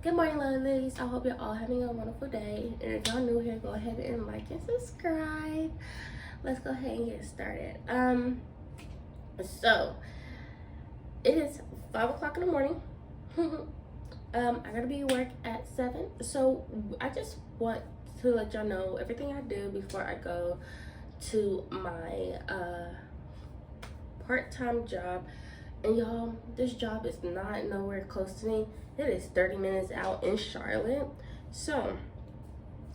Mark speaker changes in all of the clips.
Speaker 1: Good morning, lovelies. I hope you're all having a wonderful day. And if y'all new here, go ahead and like and subscribe. Let's go ahead and get started. So it is 5 o'clock in the morning. I gotta be at work at 7. So I just want to let y'all know everything I do before I go to my part-time job. And y'all, this job is not nowhere close to me. It is 30 minutes out in Charlotte. So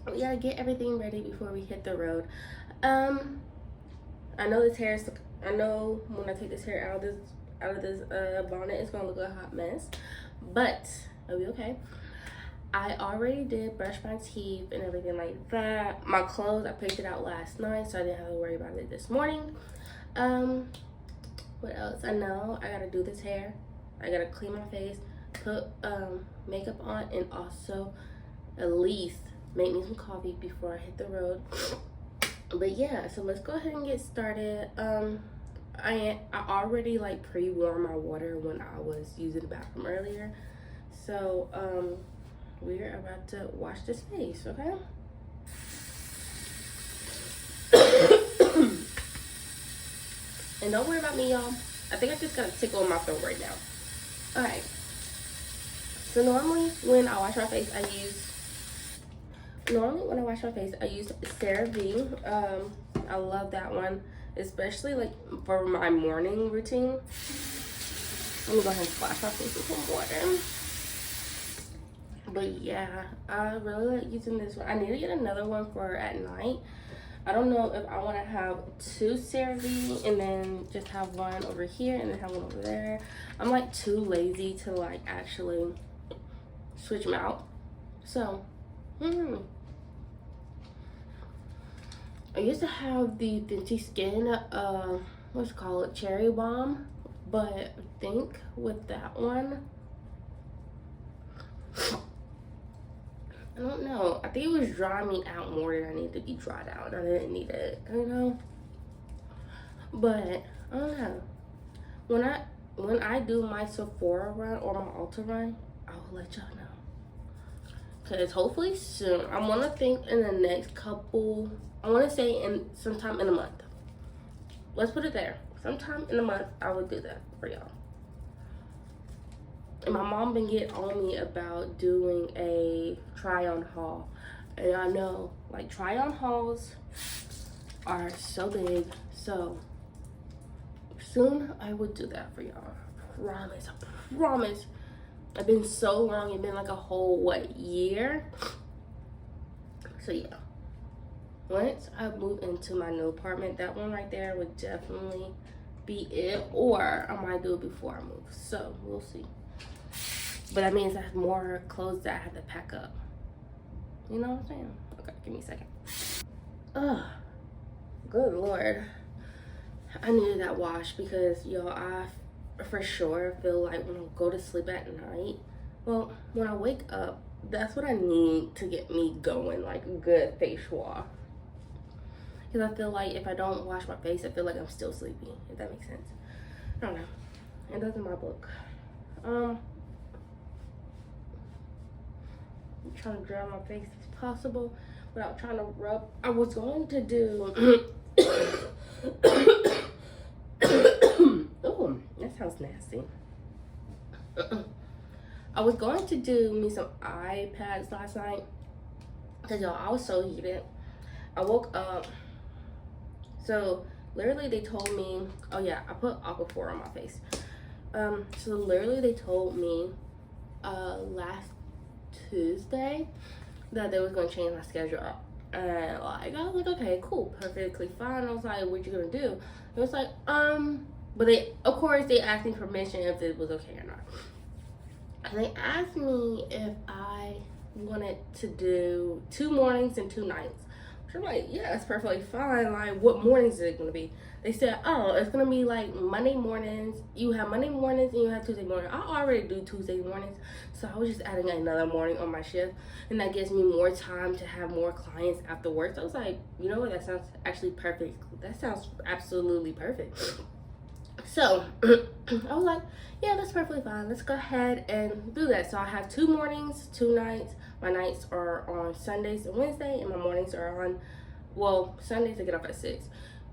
Speaker 1: we gotta get everything ready before we hit the road. I know this hair is, I know when I take this hair out of this bonnet, it's gonna look like a hot mess, but it'll be okay. I already did brush my teeth and everything like that. My clothes, I picked it out last night, so I didn't have to worry about it this morning. What else? I know I gotta do this hair. I gotta clean my face, put makeup on, and also at least make me some coffee before I hit the road. But yeah, so let's go ahead and get started. I already like pre-warmed my water when I was using the bathroom earlier. So we're about to wash this face, okay? And don't worry about me, y'all. I think I just got a tickle in my throat right now. Alright. So normally when I wash my face, I use CeraVe. I love that one, especially like for my morning routine. Let me go ahead and splash my face with some water. But yeah, I really like using this one. I need to get another one for at night. I don't know if I want to have 2 CeraVe and then just have one over here and then have one over there. I'm like too lazy to like actually switch them out. So, I used to have the Fenty Skin, what's it called, Cherry Bomb, but I think with that one, I don't know. I think it was drying me out more than I needed to be dried out. I didn't need it, you know? But, I don't know. When I do my Sephora run or my Ulta run, I'll let y'all know. Because hopefully soon, I want to think in the next couple, I want to say in sometime in a month. Let's put it there. Sometime in a month, I will do that for y'all. And my mom been getting on me about doing a try-on haul. And I know, like, try-on hauls are so big. So, soon I will do that for y'all. I promise. It's been so long. It's been like a whole, year? So, yeah. Once I move into my new apartment, that one right there would definitely be it. Or I might do it before I move. So, we'll see. But that means I have more clothes that I have to pack up. You know what I'm saying? Okay, give me a second. Ugh, good Lord. I needed that wash because, y'all, I for sure feel like when I go to sleep at night, well, when I wake up, that's what I need to get me going, like a good face wash. Because I feel like if I don't wash my face, I feel like I'm still sleepy, if that makes sense. I don't know. It does in my book. I'm trying to dry my face as possible without trying to rub. I was going to do oh, that sounds nasty. I was going to do me some eye pads last night because y'all, I was so heated. I woke up, so literally they told me, oh yeah, I put Aquaphor on my face. So literally they told me last Tuesday that they was gonna change my schedule up, and like I was like, okay, cool, perfectly fine. I was like, what you gonna do? It was like, but they, of course, they asked me permission if it was okay or not. And they asked me if I wanted to do 2 mornings and 2 nights. Which I'm like, yeah, that's perfectly fine. Like, what mornings is it gonna be? They said, oh, it's gonna be like Monday mornings. You have Monday mornings and you have Tuesday morning. I already do Tuesday mornings, so I was just adding another morning on my shift, and that gives me more time to have more clients after work. So I was like, you know what? That sounds actually perfect. That sounds absolutely perfect. So I was like, yeah, that's perfectly fine. Let's go ahead and do that. So I have 2 mornings, 2 nights. My nights are on Sundays and Wednesday, and my mornings are on, well, Sundays I get off at 6.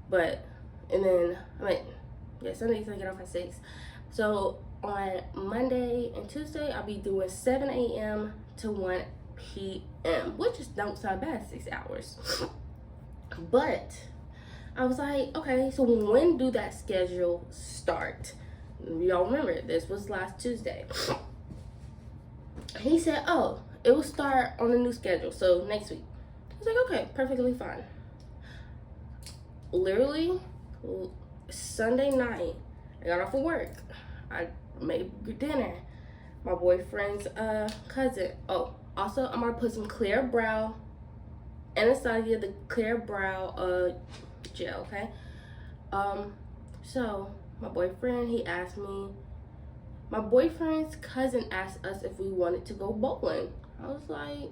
Speaker 1: But, and then, Sundays I get off at 6. So on Monday and Tuesday, I'll be doing 7 a.m. to 1 p.m., which is don't sound bad, 6 hours. But I was like, okay, so when do that schedule start? Y'all remember, this was last Tuesday. He said, oh, it will start on the new schedule, so next week. I was like, okay, perfectly fine. Literally, Sunday night, I got off of work. I made dinner. My boyfriend's cousin. Oh, also, I'm gonna put some Clear Brow Anastasia, the Clear Brow gel, okay? So my boyfriend, he asked me, my boyfriend's cousin asked us if we wanted to go bowling. I was like,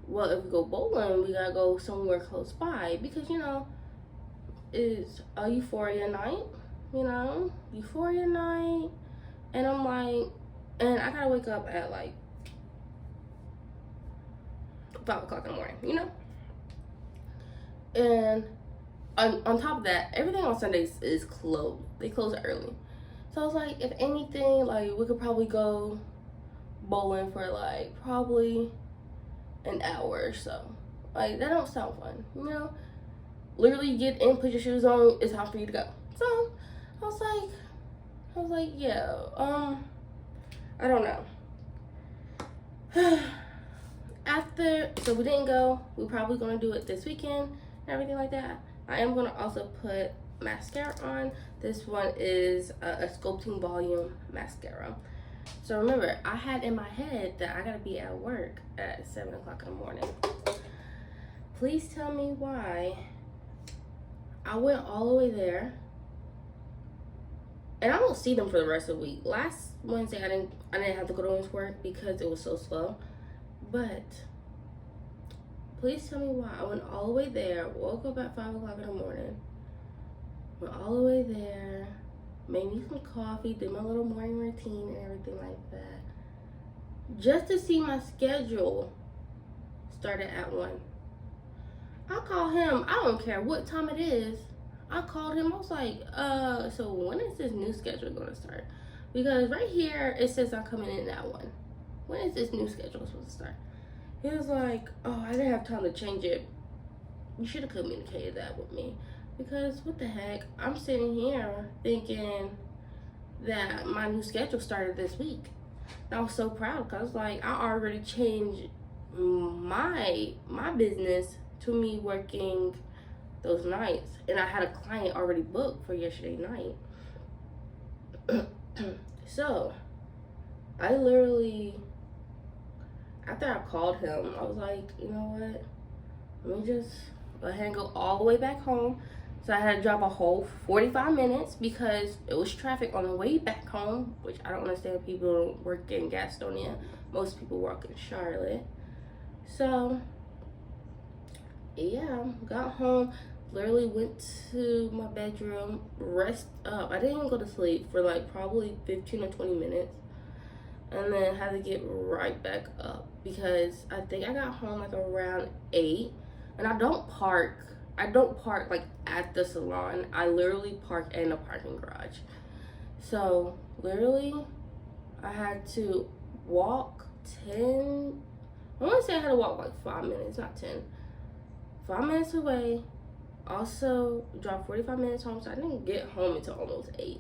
Speaker 1: well, if we go bowling, we gotta go somewhere close by, because, you know, it's a euphoria night, euphoria night. And I'm like, and I gotta wake up at like 5 o'clock in the morning, And on top of that, everything on Sundays is closed. They close early. So I was like, if anything, like, we could probably go bowling for like probably an hour or so. Like, that don't sound fun, Literally get in, put your shoes on, it's time for you to go. So I was like, yeah, I don't know. So we didn't go. We're probably gonna do it this weekend and everything like that. I am gonna also put mascara on. This one is a sculpting volume mascara. So remember, I had in my head that I gotta be at work at 7 o'clock in the morning. Please tell me why I went all the way there, and I won't see them for the rest of the week. Last Wednesday, I didn't have to go to work because it was so slow. But please tell me why I went all the way there, woke up at 5 o'clock in the morning, went all the way there, made me some coffee, did my little morning routine and everything like that, just to see my schedule started at 1. I called him, I don't care what time it is. I called him, I was like, so when is this new schedule gonna start? Because right here, it says I'm coming in at 1. When is this new schedule supposed to start? He was like, oh, I didn't have time to change it. You should have communicated that with me. Because what the heck, I'm sitting here thinking that my new schedule started this week. And I was so proud because I was like, I already changed my business to me working those nights. And I had a client already booked for yesterday night. So I literally, after I called him, I was like, you know what? Let me just go ahead and go all the way back home. So I had to drive a whole 45 minutes because it was traffic on the way back home, which I don't understand. People work in Gastonia. Most people work in Charlotte. So, yeah, got home, literally went to my bedroom, rest up. I didn't even go to sleep for like probably 15 or 20 minutes. And then had to get right back up because I think I got home like around 8. And I don't park like at the salon. I literally park in a parking garage. So literally I had to walk 10, I want to say I had to walk like 5 minutes, not 10. 5 minutes away. Also drove 45 minutes home, so I didn't get home until almost 8.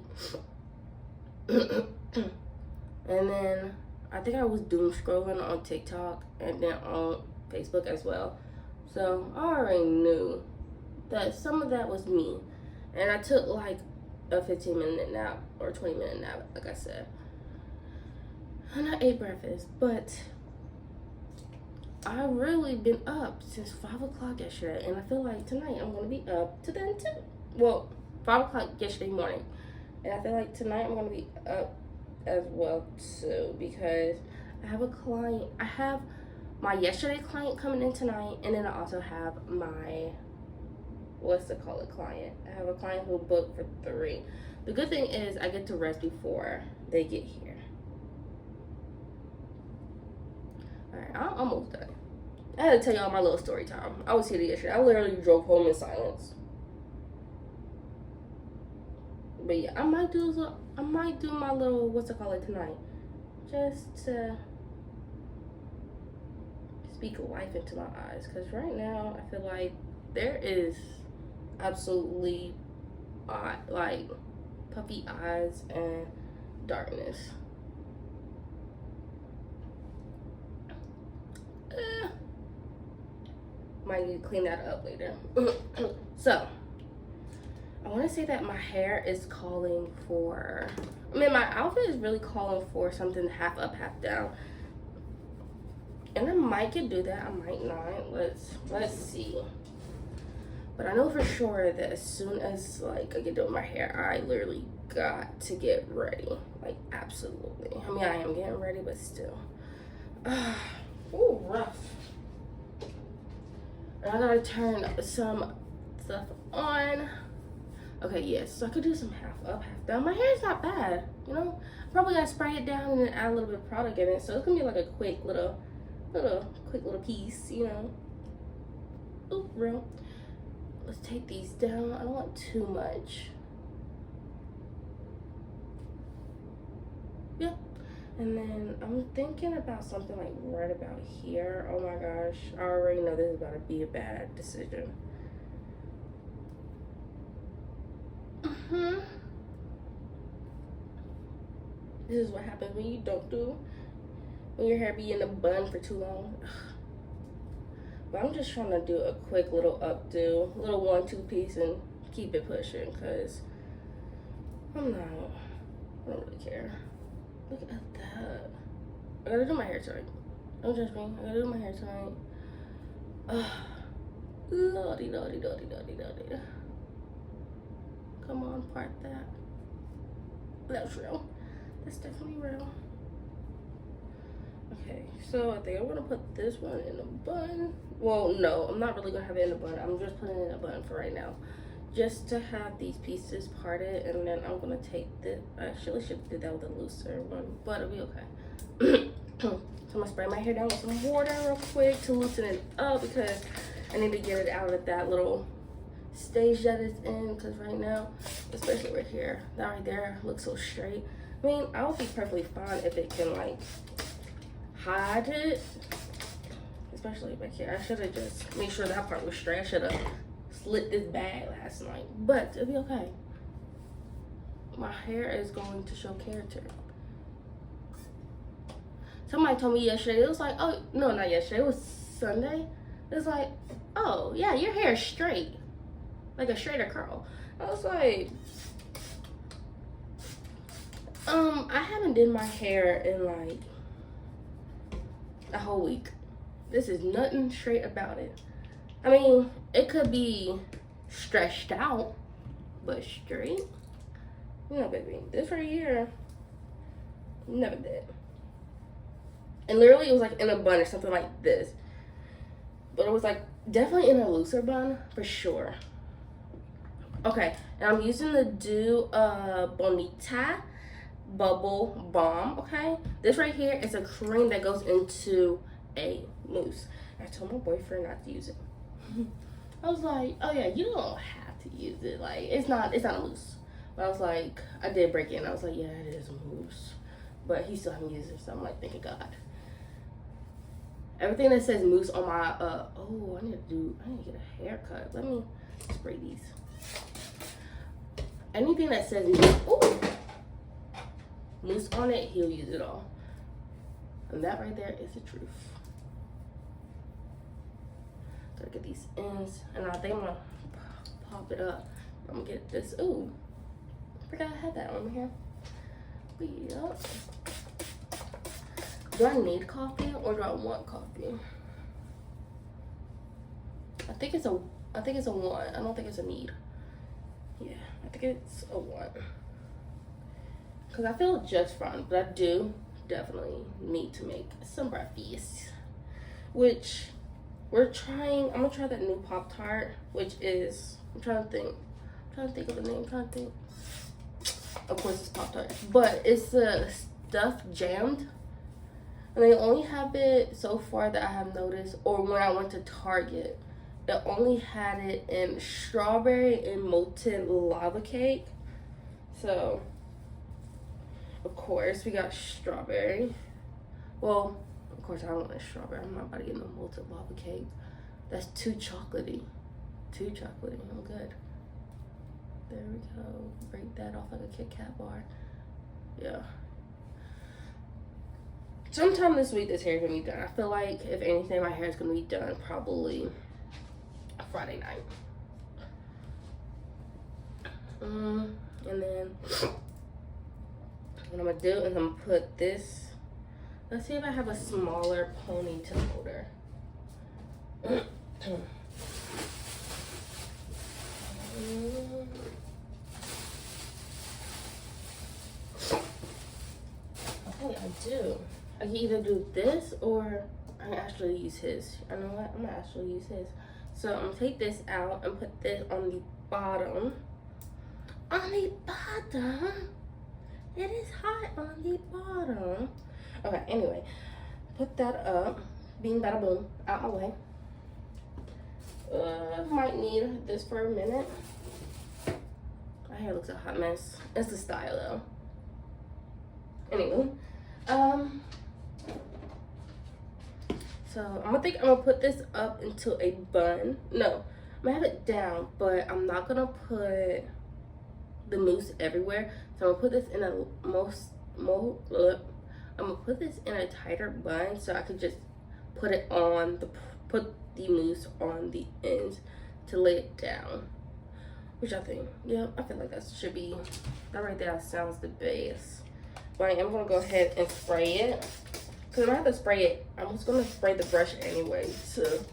Speaker 1: And then I think I was doom scrolling on TikTok and then on Facebook as well. So I already knew that some of that was me. And I took like a 15-minute nap or 20-minute nap, like I said. And I ate breakfast, but I've really been up since 5 o'clock yesterday. And I feel like tonight I'm going to be up to then too. Well, 5 o'clock yesterday morning. And I feel like tonight I'm going to be up as well too, because I have a client. I have my yesterday client coming in tonight, and then I also have my client. I have a client who booked for 3. The good thing is I get to rest before they get here. Alright, I'm almost done. I had to tell y'all my little story time. I was here yesterday. I literally drove home in silence. But yeah, I might do my little tonight. Just to speak life into my eyes. Because right now I feel like there is absolutely like puffy eyes and darkness. Might need to clean that up later. So I want to say that my hair is calling for, my outfit is really calling for something half up, half down. And I might could do that, I might not. Let's see. But I know for sure that as soon as like I get done with my hair, I literally got to get ready. Like absolutely. I mean, I am getting ready, but still. Ooh, rough. And I gotta turn some stuff on. Okay, yes, so I could do some half up, half down. My hair is not bad, you know. Probably gotta spray it down and then add a little bit of product in it, so it's gonna be like a quick little piece, you know. Oop, real. Let's take these down. I don't want too much. Yeah. And then I'm thinking about something like right about here. Oh my gosh, I already know this is about to be a bad decision. This is what happens when you don't do, when your hair be in a bun for too long. But I'm just trying to do a quick little updo, little 1-2 piece and keep it pushing, because I don't really care. Look at that. I gotta do my hair tonight. Don't judge me. I gotta do my hair tonight. Lordy. Come on, part that. That's real. That's definitely real. Okay, so I think I'm gonna put this one in a bun. Well, no, I'm not really gonna have it in a bun. I'm just putting it in a bun for right now, just to have these pieces parted, and then I'm gonna take this. I actually should do that with a looser one, but it'll be okay. So I'm gonna spray my hair down with some water real quick to loosen it up, because I need to get it out of that little stage that it's in, because right now, especially right here, that right there looks so straight. I mean, I would be perfectly fine if it can like hide it, especially back here. I should have just made sure that part was straight. I should have slit this bag last night, but it'll be okay. My hair is going to show character. Somebody told me yesterday, it was like, oh, no, not yesterday, it was Sunday. It was like, oh, yeah, your hair is straight, like a straighter curl. I was like, I haven't did my hair in like a whole week. This is nothing straight about it. I mean, it could be stretched out, but straight, you know, baby, this right here, never did. And literally it was like in a bun or something like this, but it was like definitely in a looser bun for sure. Okay, and I'm using the Bonita Bubble Balm. Okay, this right here is a cream that goes into a mousse. I told my boyfriend not to use it. I was like, oh yeah, you don't have to use it, like it's not a mousse. But I was like, I did break it and I was like, yeah, it is a mousse, but he still hasn't used it, so I'm like, thank God. Everything that says mousse on my oh, I need to get a haircut. Let me spray these. Anything that says mousse on it, he'll use it all. And that right there is the truth. Gotta get these ends, and I think I'm gonna pop it up. I'm gonna get this. Ooh, I forgot I had that on here. Yep. Do I need coffee or do I want coffee? I think it's a 1. I don't think it's a need. Yeah, I think it's a 1. Cause I feel just fine, but I do definitely need to make some breakfast, which I'm gonna try that new Pop-Tart, which is, I'm trying to think of the name, of course it's Pop-Tart, but it's the stuffed jammed, and they only have it so far that I have noticed, or when I went to Target, it only had it in strawberry and molten lava cake. So of course we got strawberry. Well, of course I don't want strawberry. I'm not about to get no molten lava cake. That's too chocolatey. I'm good. There we go. Break that off like a Kit Kat bar. Yeah. Sometime this week this hair is gonna be done. I feel like if anything my hair is gonna be done probably Friday night. And then what I'm gonna do is I'm gonna put this. Let's see if I have a smaller ponytail holder. Okay, I do. I can either do this or I can actually use his. I know what? I'm gonna actually use his. So I'm gonna take this out and put this on the bottom. On the bottom? It is hot on the bottom. Okay, anyway. Put that up. Bing, bada, boom. Out my way. Might need this for a minute. My hair looks a hot mess. It's the style though. Anyway. So I'm gonna put this up into a bun. No, I'm gonna have it down, but I'm not gonna put the mousse everywhere. So I'm gonna put this in a I'm gonna put this in a tighter bun so I could just put the mousse on the ends to lay it down. Which I think, yeah, I feel like that should be, that right there sounds the best. But I am gonna go ahead and spray it. Cause I'm gonna have to spray it. I'm just gonna spray the brush anyway to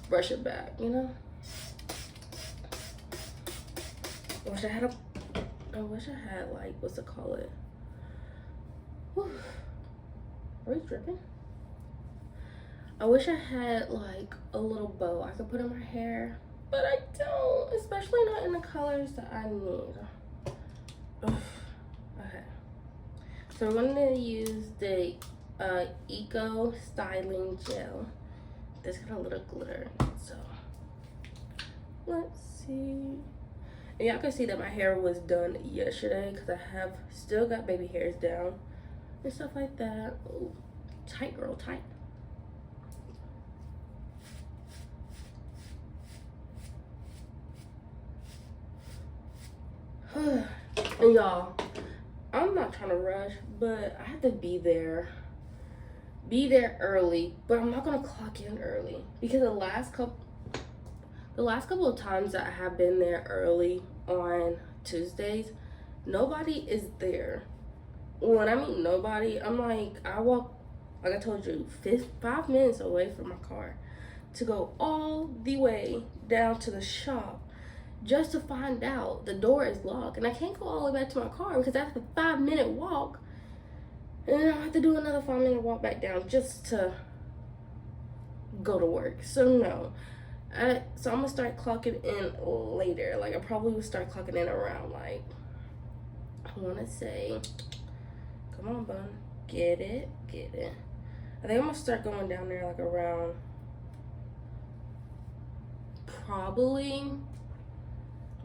Speaker 1: brush it back, you know? I wish I had like, what's it call it? Whew. Are we dripping? I wish I had like a little bow I could put in my hair, but I don't, especially not in the colors that I need. Ugh. Okay. So I'm gonna use the Eco Styling Gel. This got a little glitter in it, so let's see. And y'all can see that my hair was done yesterday because I have still got baby hairs down and stuff like that. Ooh, tight girl, tight. And y'all, I'm not trying to rush, but I have to be there early, but I'm not gonna clock in early because the last couple of times that I have been there early on Tuesdays, nobody is there. When I mean nobody, I'm like, I walk, like I told you, 5 minutes away from my car to go all the way down to the shop just to find out the door is locked, and I can't go all the way back to my car because that's a 5-minute walk, and then I have to do another 5-minute walk back down just to go to work. So no, so I'm gonna start clocking in later. Like I probably will start clocking in around, like, I want to say, come on, bun, get it. I think I'm gonna start going down there like around, probably.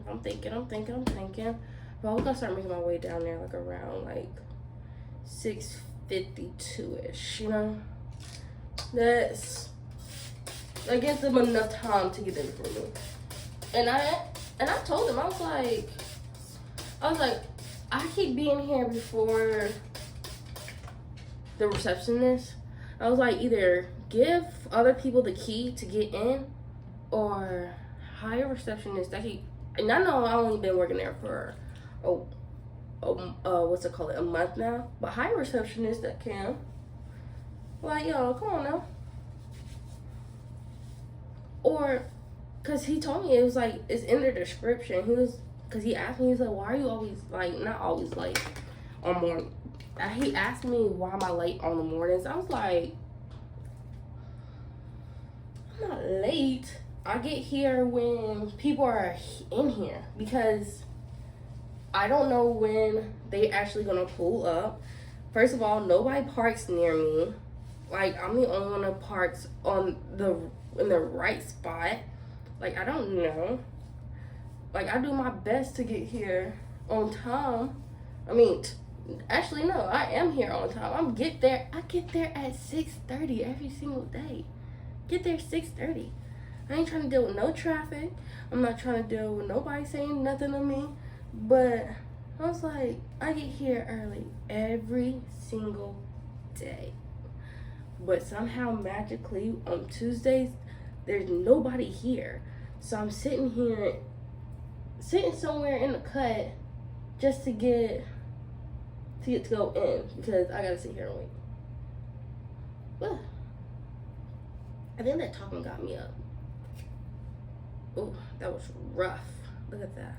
Speaker 1: I'm thinking. Probably gonna start making my way down there like around like 6:52-ish, you know? That gives them enough time to get there for me. And I told them, I was like, I keep being here before the receptionist. I was like, either give other people the key to get in or hire a receptionist that he. And I know I've only been working there for, what's it called, a month now. But hire a receptionist that can. Like, yo, come on now. Or, because he told me, it was like, it's in the description. Because he asked me, he was like, why are you always, like, not always late on morning. He asked me, why am I late on the mornings? I was like, I'm not late. I get here when people are in here because I don't know when they actually gonna pull up. First of all, nobody parks near me. Like, I'm the only one that parks in the right spot. Like, I don't know. Like, I do my best to get here on time. I mean, actually, no, I am here on time. I get there at 6:30 every single day. Get there 6:30. I ain't trying to deal with no traffic. I'm not trying to deal with nobody saying nothing to me. But I was like, I get here early every single day. But somehow, magically, on Tuesdays, there's nobody here. So I'm sitting somewhere in the cut just to go in because I gotta sit here and wait. Ugh. I think that talking got me up. Oh, that was rough. Look at that.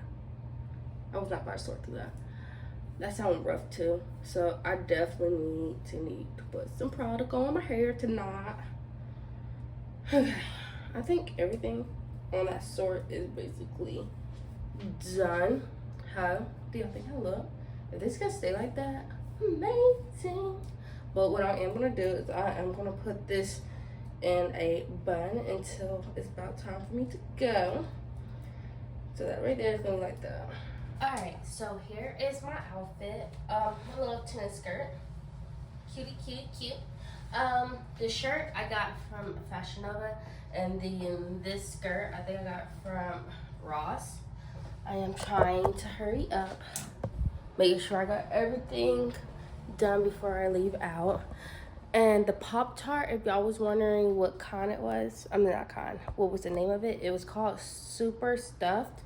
Speaker 1: I was not about to sort through that. That sounded rough too. So I definitely need to put some product on my hair tonight. Okay. I think everything on that sort is basically done. How do y'all think I look? If this can stay like that, amazing. But what I am gonna do is I am gonna put this in a bun until it's about time for me to go. So that right there is gonna be like that. Alright, so here is my outfit. My little tennis skirt. Cutie, cute, cute. The shirt I got from Fashion Nova, and this skirt I think I got from Ross. I am trying to hurry up, making sure I got everything done before I leave out. And the Pop-Tart, if y'all was wondering what kind it was, I mean not kind, what was the name of it? It was called Super Stuffed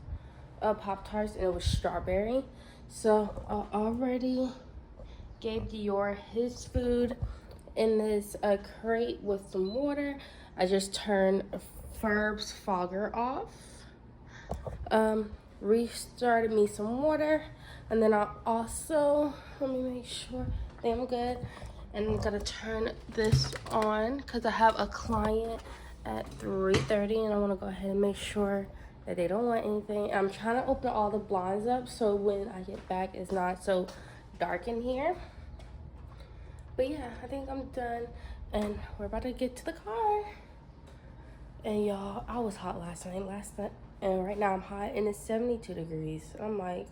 Speaker 1: Pop-Tarts, and it was strawberry. So I already gave Dior his food in this crate with some water. I just turned Ferb's fogger off. Restarted me some water, and then I also, let me make sure I think I'm good. And I'm gonna turn this on because I have a client at 3:30, and I want to go ahead and make sure that they don't want anything. I'm trying to open all the blinds up so when I get back it's not so dark in here. But yeah, I think I'm done, and we're about to get to the car. And y'all, I was hot last night, and right now I'm hot, and it's 72 degrees. I'm like,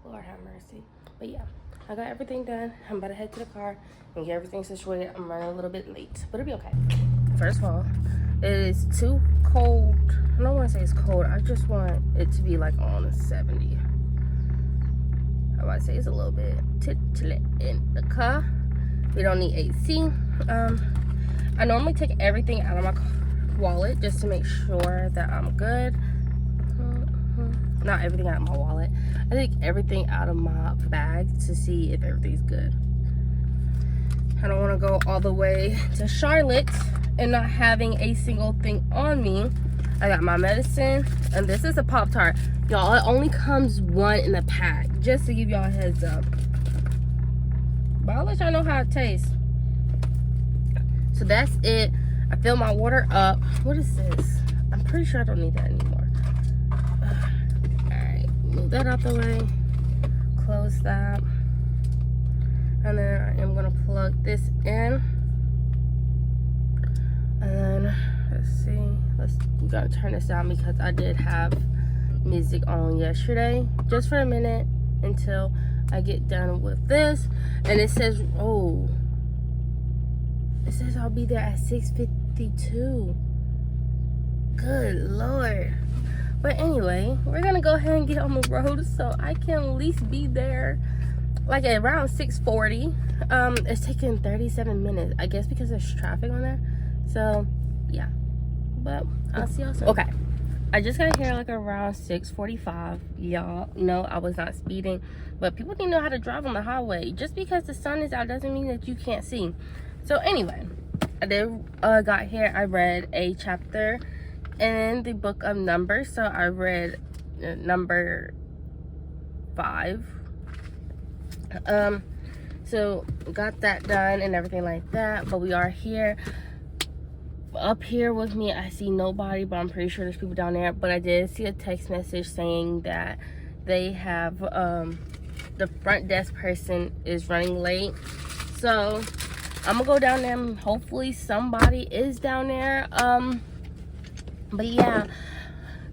Speaker 1: Lord have mercy. But yeah, I got everything done. I'm about to head to the car and get everything situated. I'm running a little bit late, but it'll be okay. First of all, it is too cold. I don't want to say it's cold. I just want it to be like on 70. I want to say it's a little bit chilly in the car. We don't need AC. I normally take everything out of my wallet just to make sure that I'm good. Not everything out of my wallet. I take everything out of my bag to see if everything's good. I don't want to go all the way to Charlotte and not having a single thing on me. I got my medicine, and this is a Pop-Tart. Y'all, it only comes one in a pack, just to give y'all a heads up. But I'll let y'all know how it tastes. So that's it. I fill my water up. What is this? I'm pretty sure I don't need that anymore. Alright, move that out the way. Close that. And then I am going to plug this in. And then, let's see. We got to turn this down because I did have music on yesterday. Just for a minute until I get done with this. And it says, oh. It says I'll be there at 6:52. Good Lord. But anyway, we're going to go ahead and get on the road so I can at least be there like at around 6:40. It's taking 37 minutes, I guess, because there's traffic on there. So yeah, but I'll see y'all soon. Okay, I just got here like around 6:45. Y'all know I was not speeding, but people need to know how to drive on the highway. Just because the sun is out doesn't mean that you can't see. So anyway, I did got here. I read a chapter in the book of Numbers. So I read number 5. So got that done and everything like that. But we are here. up here with me, I see nobody, but I'm pretty sure there's people down there. But I did see a text message saying that they have the front desk person is running late, so I'm gonna go down there and hopefully somebody is down there. But yeah,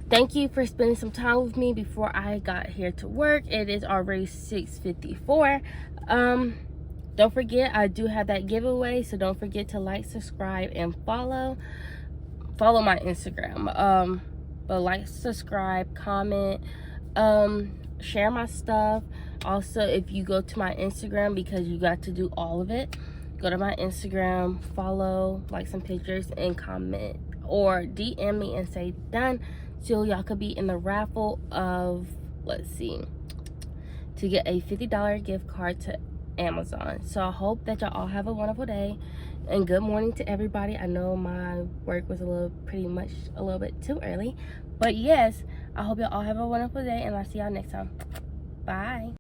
Speaker 1: thank you for spending some time with me before I got here to work. It is already 6:54. Don't forget, I do have that giveaway, so don't forget to like, subscribe, and follow my Instagram. But like, subscribe, comment, share my stuff. Also, if you go to my Instagram, because you got to do all of it, go to my Instagram, follow, like some pictures, and comment, or DM me and say done, so y'all could be in the raffle of, let's see, to get a $50 gift card to Amazon. So I hope that y'all all have a wonderful day, and good morning to everybody. I know my work was a little bit too early, but yes, I hope y'all all have a wonderful day, and I'll see y'all next time. Bye.